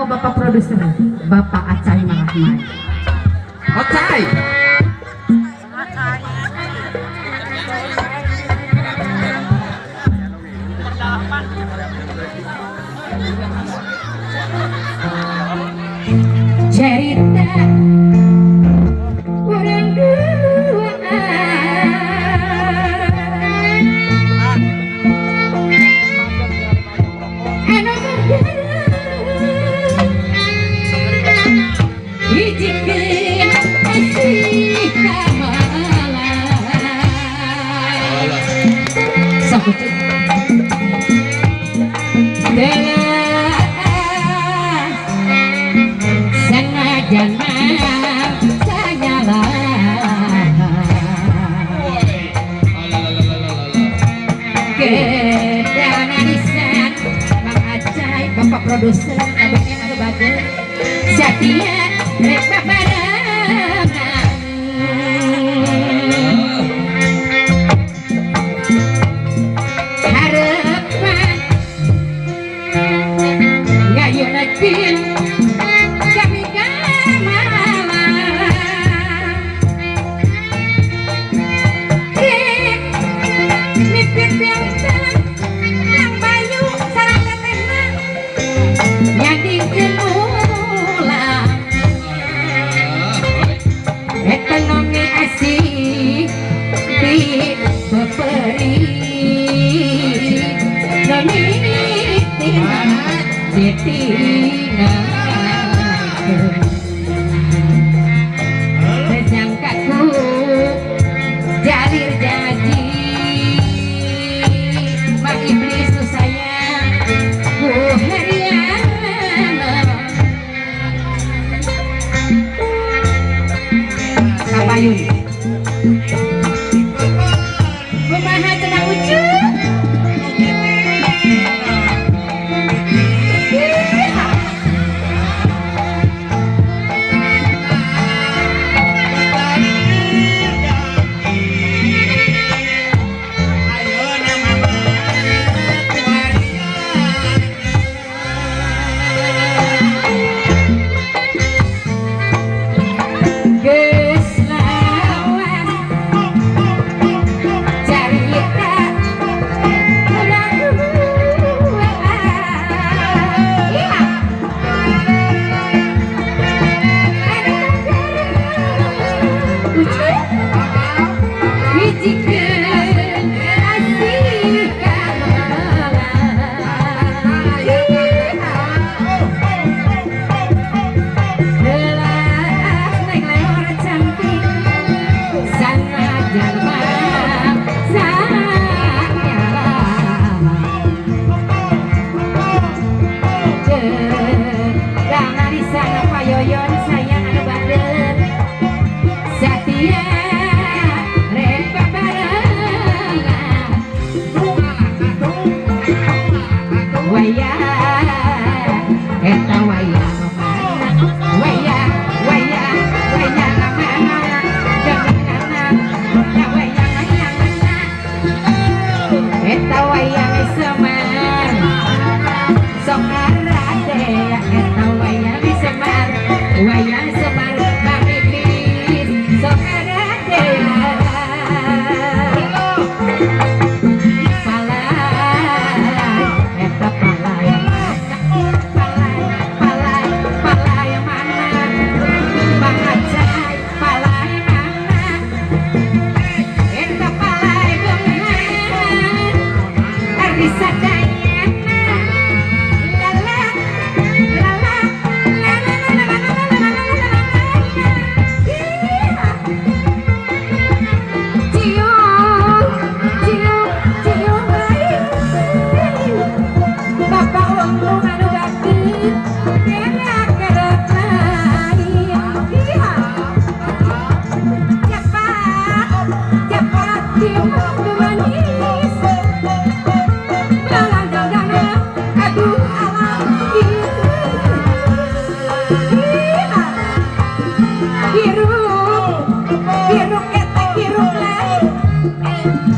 Bapak produser, Bapak Acai Marahmai. Acai. Cerita orang dua anak ijikin kasih kamalan sakutu jangan sanyalah kedanisan Mang Acai Bapak produser abangnya anu bagus Satia rek barengan harapan ngayunakeun ekonomi asih di beperi namitin ditinggal sejangkaku jalir janji mak iblis tu sayang ku harian Kabayun kumaha cenah ucu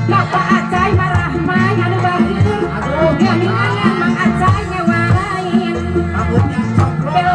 Bapak Acai Marahmai anu bagus, Mang Acai nyawa lain. Bel